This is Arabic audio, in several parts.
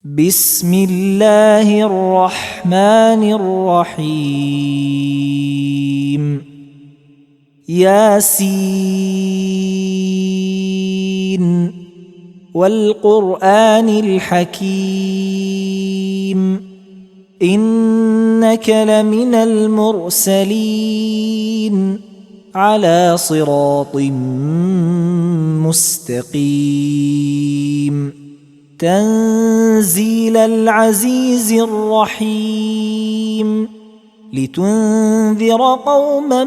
بسم الله الرحمن الرحيم. ياسين والقرآن الحكيم إنك لمن المرسلين على صراط مستقيم تنزيل العزيز الرحيم لتنذر قوما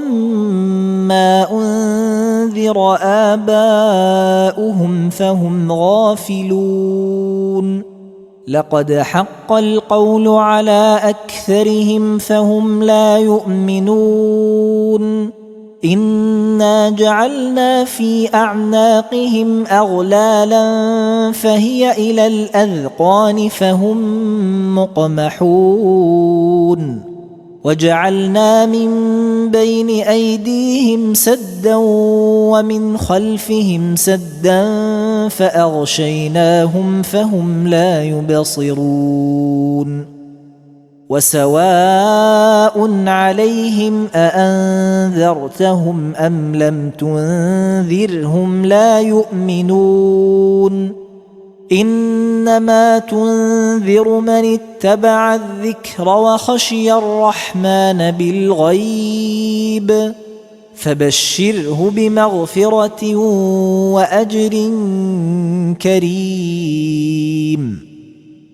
ما أنذر آباؤهم فهم غافلون لقد حق القول على أكثرهم فهم لا يؤمنون إنا جعلنا في أعناقهم أغلالا فهي إلى الأذقان فهم مقمحون وجعلنا من بين أيديهم سدا ومن خلفهم سدا فأغشيناهم فهم لا يبصرون وسواء عليهم أأنذرتهم أم لم تنذرهم لا يؤمنون إنما تنذر من اتبع الذكر وخشي الرحمن بالغيب فبشره بمغفرة وأجر كريم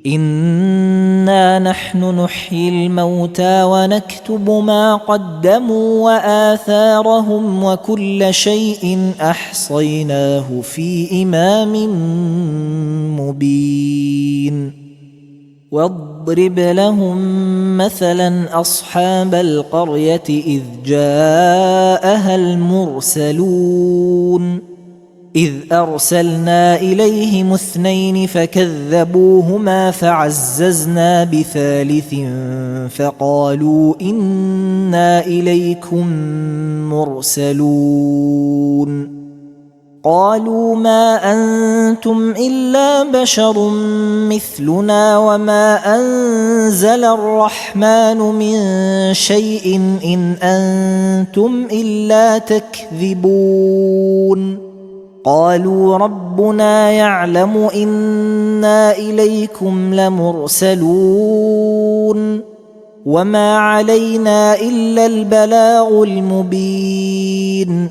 إنا نحن نحيي الموتى ونكتب ما قدموا وآثارهم وكل شيء أحصيناه في إمام مبين واضرب لهم مثلا أصحاب القرية إذ جاءها المرسلون إذ أرسلنا إليهم اثنين فكذبوهما فعززنا بثالث فقالوا إنا إليكم مرسلون قالوا ما أنتم إلا بشر مثلنا وما أنزل الرحمن من شيء إن أنتم إلا تكذبون قالوا ربنا يعلم إنا إليكم لمرسلون وما علينا إلا البلاغ المبين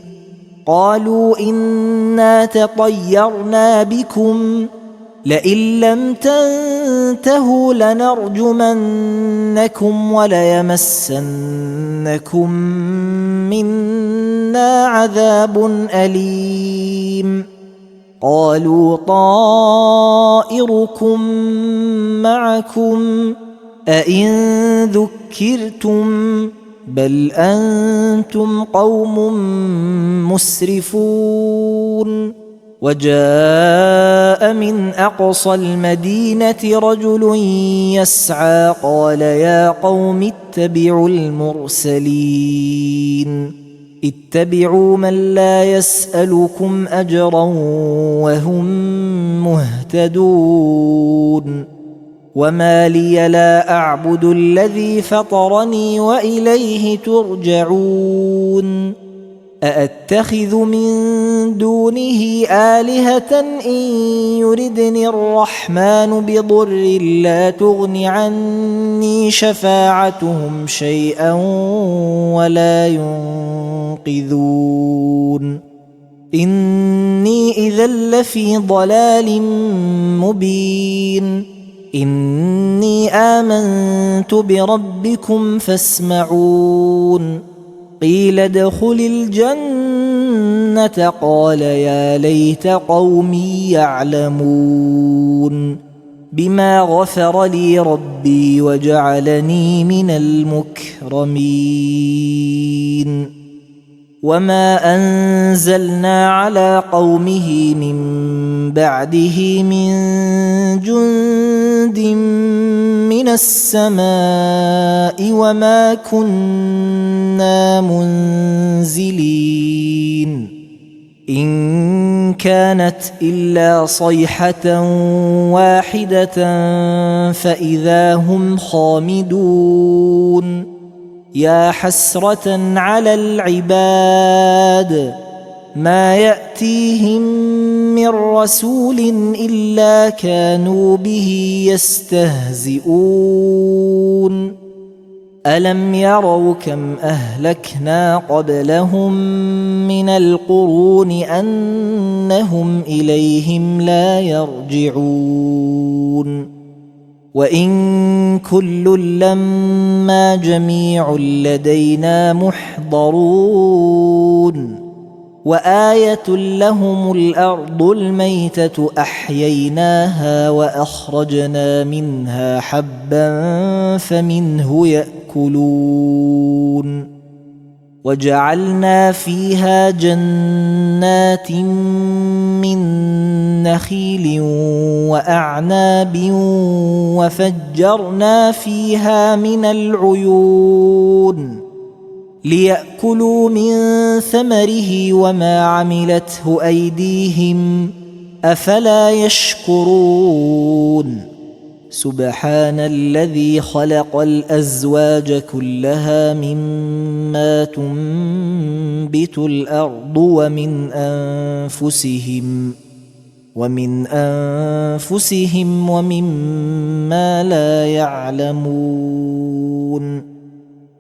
قالوا إنا تطيرنا بكم لئن لم تنتهوا لنرجمنكم وليمسنكم منا عذاب أليم قالوا طائركم معكم أئن ذكرتم بل أنتم قوم مسرفون وجاء من أقصى المدينة رجل يسعى قال يا قوم اتبعوا المرسلين اتبعوا من لا يسألكم أجرا وهم مهتدون وما لي لا أعبد الذي فطرني وإليه ترجعون أأتخذ من دونه آلهة إن يردني الرحمن بضر لا تغن عني شفاعتهم شيئا ولا ينقذون إني إذا لفي ضلال مبين إني آمنت بربكم فاسمعون قيل ادخل الجنة قال يا ليت قومي يعلمون بما غفر لي ربي وجعلني من المكرمين وما أنزلنا على قومه من بعده من جند من السماء وما كنا منزلين إن كانت إلا صيحة واحدة فإذا هم خامدون يا حسرة على العباد ما يأتيهم من رسول إلا كانوا به يستهزئون ألم يروا كم أهلكنا قبلهم من القرون أنهم إليهم لا يرجعون وإن كل لما جميع لدينا محضرون وآية لهم الأرض الميتة أحييناها وأخرجنا منها حبا فمنه يأكلون وجعلنا فيها جنات من نخيل وأعناب وفجرنا فيها من العيون ليأكلوا من ثمره وما عملته أيديهم أفلا يشكرون سبحان الذي خلق الأزواج كلها مما تنبت الأرض ومن أنفسهم ومما لا يعلمون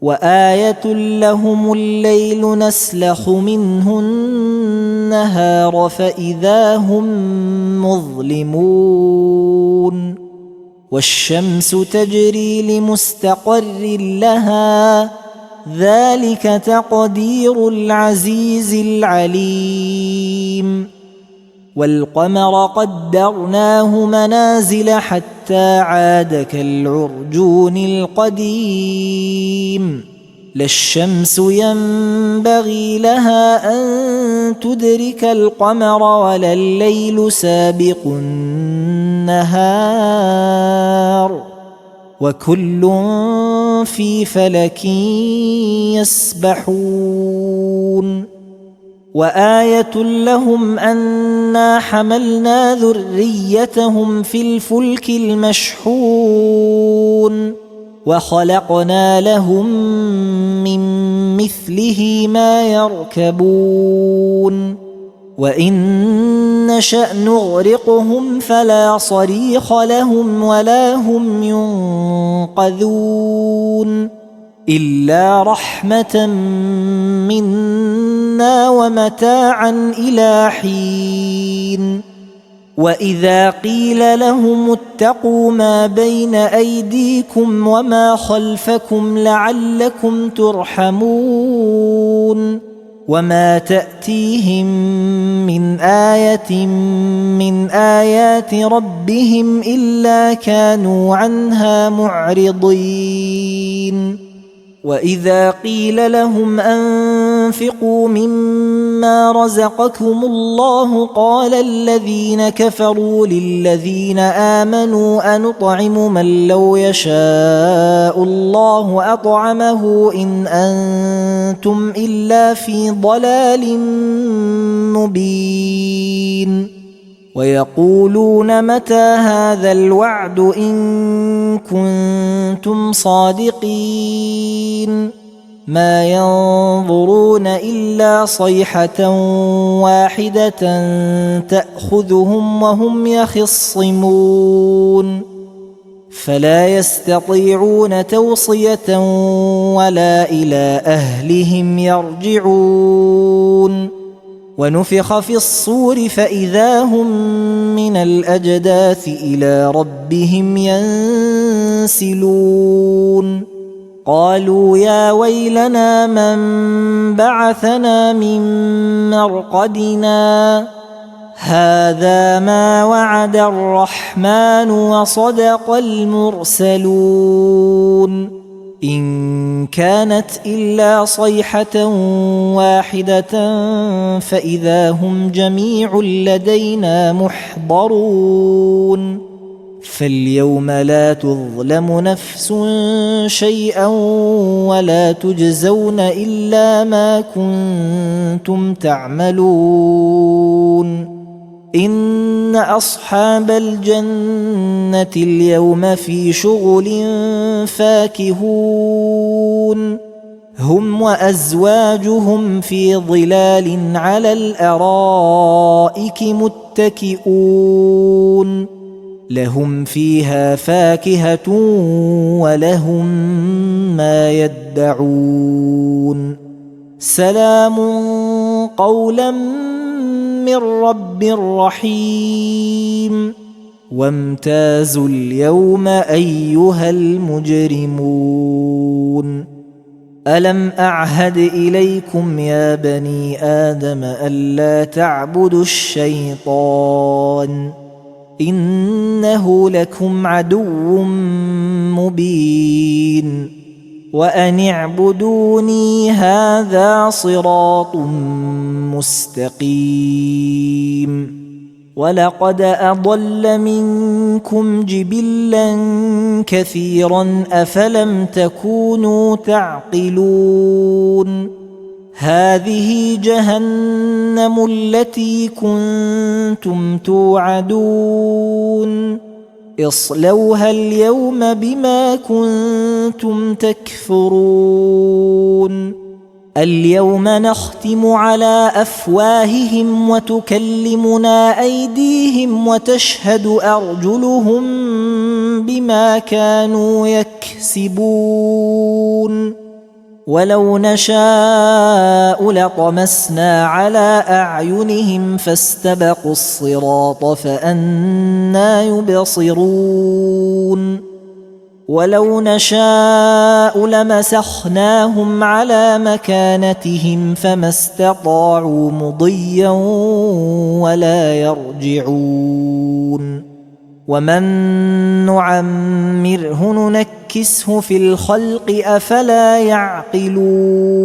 وآية لهم الليل نسلخ منه النهار فإذا هم مظلمون والشمس تجري لمستقر لها ذلك تقدير العزيز العليم والقمر قدرناه منازل حتى عاد كالعرجون القديم لا الشمس ينبغي لها أن تدرك القمر ولا الليل سابق النهار وكل في فلك يسبحون وآية لهم أنا حملنا ذريتهم في الفلك المشحون وخلقنا لهم من مثله ما يركبون وإن نشأ نغرقهم فلا صريخ لهم ولا هم ينقذون إلا رحمة منا ومتاعا إلى حين وإذا قيل لهم اتقوا ما بين أيديكم وما خلفكم لعلكم ترحمون وما تأتيهم من آية من آيات ربهم إلا كانوا عنها معرضين وإذا قيل لهم أنفقوا مما رزقكم الله قال الذين كفروا للذين آمنوا أنطعم من لو يشاء الله أطعمه إن أنتم إلا في ضلال مبين ويقولون متى هذا الوعد إن كنتم صادقين ما ينظرون إلا صيحة واحدة تأخذهم وهم يخصمون فلا يستطيعون توصية ولا إلى أهلهم يرجعون ونفخ في الصور فإذا هم من الأجداث إلى ربهم ينسلون قالوا يا ويلنا من بعثنا من مرقدنا هذا ما وعد الرحمن وصدق المرسلون إن كانت إلا صيحة واحدة فإذا هم جميع لدينا محضرون فاليوم لا تظلم نفس شيئا ولا تجزون إلا ما كنتم تعملون إن أصحاب الجنة اليوم في شغل فاكهون هم وأزواجهم في ظلال على الأرائك متكئون لهم فيها فاكهة ولهم ما يدعون سلام قولا من رب رحيم وامتازوا اليوم أيها المجرمون ألم أعهد إليكم يا بني آدم ألا تعبدوا الشيطان إنه لكم عدو مبين وأن اعبدوني هذا صراط مستقيم ولقد أضل منكم جبلا كثيرا أفلم تكونوا تعقلون هذه جهنم التي كنتم توعدون اصلوها اليوم بما كنتم تكفرون اليوم نختم على أفواههم وتكلمنا أيديهم وتشهد أرجلهم بما كانوا يكسبون ولو نشاء لطمسنا على أعينهم فاستبقوا الصراط فأنى يبصرون ولو نشاء لمسخناهم على مكانتهم فما استطاعوا مضيا ولا يرجعون ومن نعمره ننكسه في الخلق أفلا يعقلون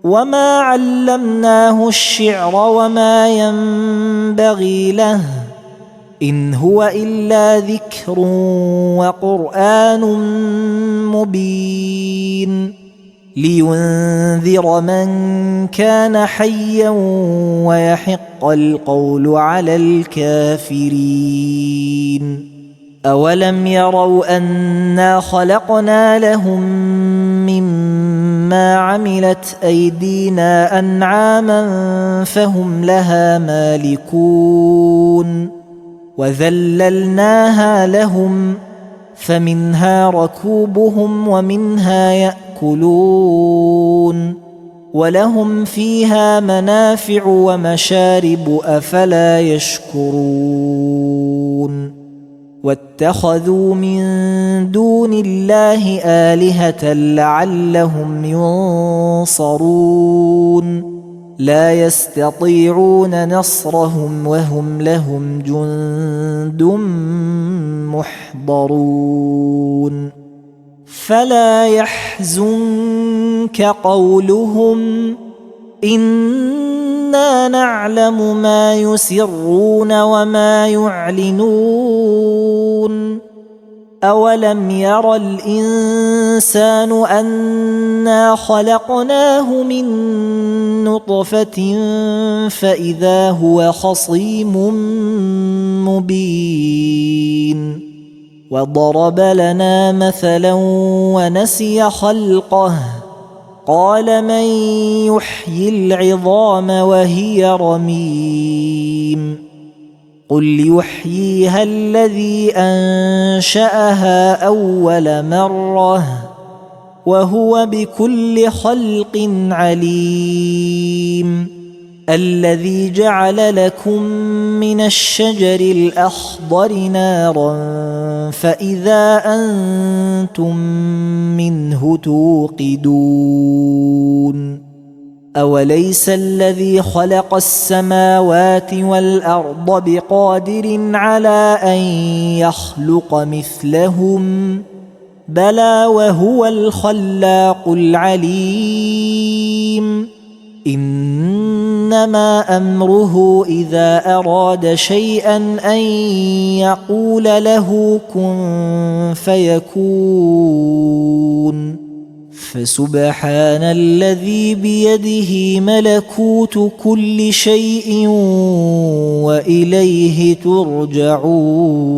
وما علمناه الشعر وما ينبغي له إن هو إلا ذكر وقرآن مبين لينذر من كان حيا ويحق القول على الكافرين أولم يروا أنا خلقنا لهم مما عملت أيدينا أنعاما فهم لها مالكون وذللناها لهم فمنها ركوبهم ومنها يأكلون ولهم فيها منافع ومشارب أفلا يشكرون واتخذوا من دون الله آلهة لعلهم ينصرون لا يستطيعون نصرهم وهم لهم جند محضرون فلا يحزنك قولهم إنا نعلم ما يسرون وما يعلنون أولم ير الإنسان أنا خلقناه من نطفة فإذا هو خصيم مبين وضرب لنا مثلا ونسي خلقه قال من يحيي العظام وهي رميم قل يحييها الذي أنشأها أول مرة وهو بكل خلق عليم الذي جعل لكم من الشجر الأخضر نارا فإذا أنتم منه توقدون أوليس الذي خلق السماوات والأرض بقادر على أن يخلق مثلهم بلى وهو الخلاق العليم إن إنما أمره إذا أراد شيئا أن يقول له كن فيكون فسبحان الذي بيده ملكوت كل شيء وإليه ترجعون